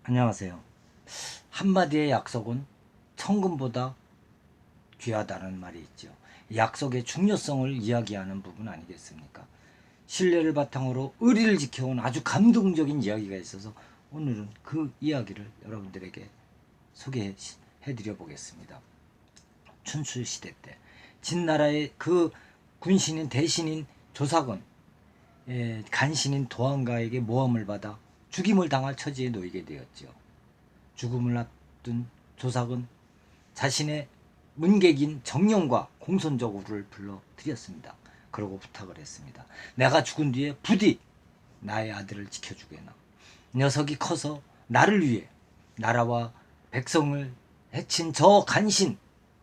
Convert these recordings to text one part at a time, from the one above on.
안녕하세요. 한마디의 약속은 천금보다 귀하다는 말이 있죠. 약속의 중요성을 이야기하는 부분 아니겠습니까? 신뢰를 바탕으로 의리를 지켜온 아주 감동적인 이야기가 있어서 오늘은 그 이야기를 여러분들에게 소개해 드려 보겠습니다. 춘추시대 때 진나라의 그 군신인 대신인 조사건, 간신인 도안가에게 모함을 받아 죽임을 당할 처지에 놓이게 되었죠. 죽음을 앞둔 조삭은 자신의 문객인 정령과 공손저구를 불러들였습니다. 그러고 부탁을 했습니다. 내가 죽은 뒤에 부디 나의 아들을 지켜주게나. 녀석이 커서 나를 위해 나라와 백성을 해친 저 간신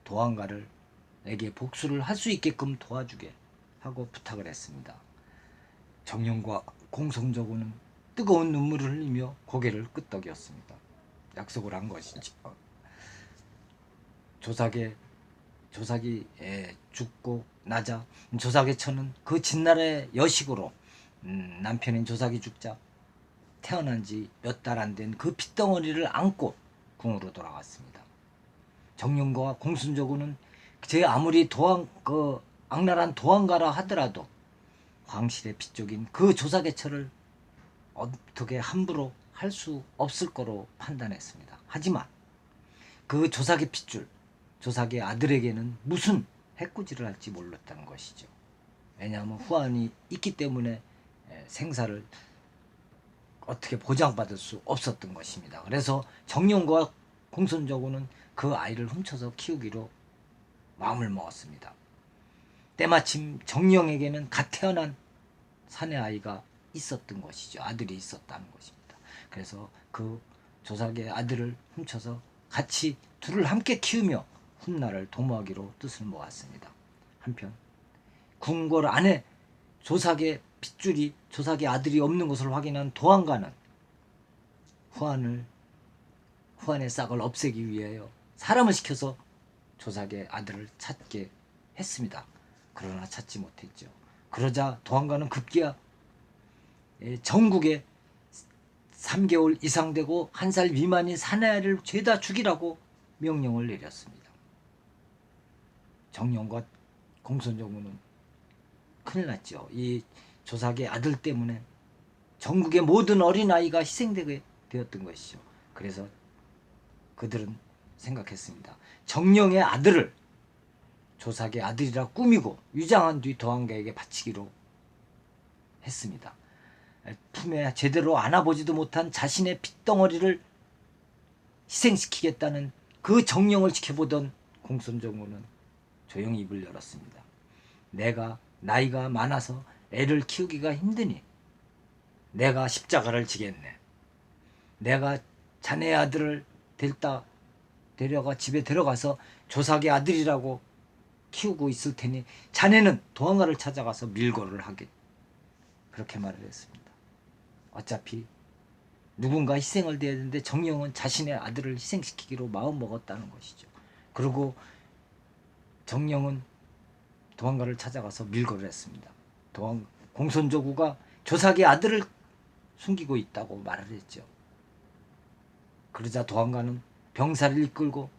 도안가를 에게 복수를 할 수 있게끔 도와주게 하고 부탁을 했습니다. 정령과 공손저구는 뜨거운 눈물을 흘리며 고개를 끄덕였습니다. 약속을 한 것이죠. 조삭이 죽고 나자 조삭의 처는 그 진날의 여식으로 남편인 조삭이 죽자 태어난 지 몇 달 안 된 그 핏덩어리를 안고 궁으로 돌아갔습니다. 정령과 공순저구는 제 아무리 악랄한 도안가라 하더라도 황실의 핏족인 그 조삭의 처를 어떻게 함부로 할 수 없을 거로 판단했습니다. 하지만 그 조삭의 핏줄, 조삭의 아들에게는 무슨 해코지를 할지 몰랐다는 것이죠. 왜냐하면 후환이 있기 때문에 생사를 어떻게 보장받을 수 없었던 것입니다. 그래서 정령과 공손저구는 그 아이를 훔쳐서 키우기로 마음을 먹었습니다. 때마침 정령에게는 갓 태어난 사내 아이가 있었던 것이죠. 아들이 있었다는 것입니다. 그래서 그 조삭의 아들을 훔쳐서 같이 둘을 함께 키우며 훗날을 도모하기로 뜻을 모았습니다. 한편 궁궐 안에 조삭의 핏줄이 조삭의 아들이 없는 것을 확인한 도안가는 후한의 싹을 없애기 위하여 사람을 시켜서 조삭의 아들을 찾게 했습니다. 그러나 찾지 못했죠. 그러자 도안가는 급기야 전국에 3개월 이상 되고 1살 미만인 사내아이를 죄다 죽이라고 명령을 내렸습니다. 정령과 공손정우는 큰일 났죠. 이 조삭의 아들 때문에 전국의 모든 어린아이가 희생되게 되었던 것이죠. 그래서 그들은 생각했습니다. 정령의 아들을 조삭의 아들이라 꾸미고 위장한 뒤 도안가에게 바치기로 했습니다. 품에 제대로 안아보지도 못한 자신의 핏덩어리를 희생시키겠다는 그 정령을 지켜보던 공손정우는 조용히 입을 열었습니다. 내가 나이가 많아서 애를 키우기가 힘드니 내가 십자가를 지겠네. 내가 자네 아들을 데려가 집에 들어가서 조삭의 아들이라고 키우고 있을 테니 자네는 도안가를 찾아가서 밀고를 하게. 그렇게 말을 했습니다. 어차피 누군가 희생을 돼야 되는데 정령은 자신의 아들을 희생시키기로 마음먹었다는 것이죠. 그리고 정령은 도안가를 찾아가서 밀고를 했습니다. 공손조구가 조삭의 아들을 숨기고 있다고 말을 했죠. 그러자 도안가는 병사를 이끌고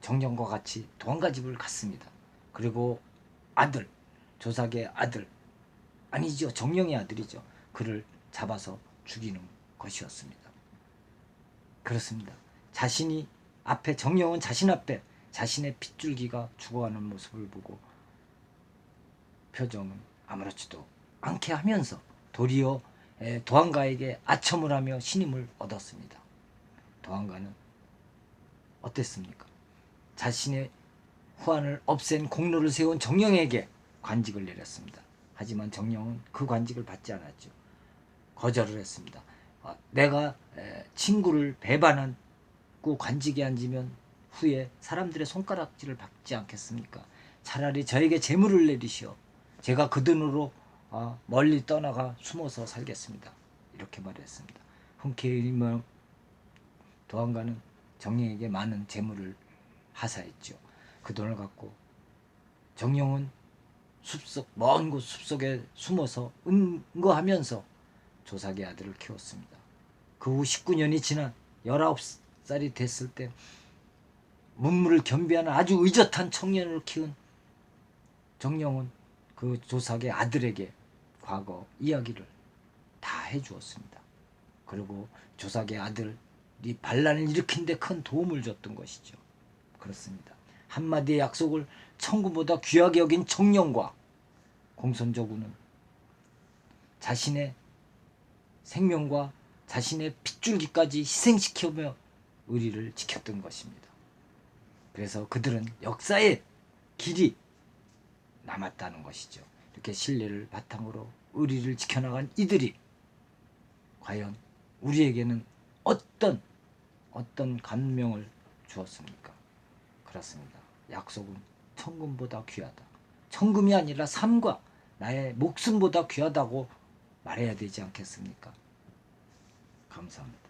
정령과 같이 도안가 집을 갔습니다. 그리고 조삭의 아들, 아니죠, 정령의 아들이죠. 그를 잡아서 죽이는 것이었습니다. 그렇습니다. 정령은 자신 앞에 자신의 핏줄기가 죽어가는 모습을 보고 표정은 아무렇지도 않게 하면서 도리어 도안가에게 아첨을 하며 신임을 얻었습니다. 도안가는 어땠습니까? 자신의 후환을 없앤 공로를 세운 정령에게 관직을 내렸습니다. 하지만 정령은 그 관직을 받지 않았죠. 거절을 했습니다. 내가 친구를 배반하고 관직에 앉으면 후에 사람들의 손가락질을 받지 않겠습니까? 차라리 저에게 재물을 내리시어 제가 그 돈으로 멀리 떠나가 숨어서 살겠습니다. 이렇게 말했습니다. 흔쾌히 도안가는 정령에게 많은 재물을 하사했죠. 그 돈을 갖고 정령은 먼 곳 숲속에 숨어서 은거하면서 조삭의 아들을 키웠습니다. 그 후 19년이 지난 19살이 됐을 때 문무를 겸비하는 아주 의젓한 청년을 키운 정령은 그 조삭의 아들에게 과거 이야기를 다 해주었습니다. 그리고 조삭의 아들이 반란을 일으킨 데 큰 도움을 줬던 것이죠. 그렇습니다. 한마디의 약속을 천금보다 귀하게 여긴 정령과 공손저구는 자신의 생명과 자신의 핏줄기까지 희생시키며 의리를 지켰던 것입니다. 그래서 그들은 역사의 길이 남았다는 것이죠. 이렇게 신뢰를 바탕으로 의리를 지켜나간 이들이 과연 우리에게는 어떤 감명을 주었습니까? 그렇습니다. 약속은 천금보다 귀하다. 천금이 아니라 삶과 나의 목숨보다 귀하다고 말해야 되지 않겠습니까? 감사합니다.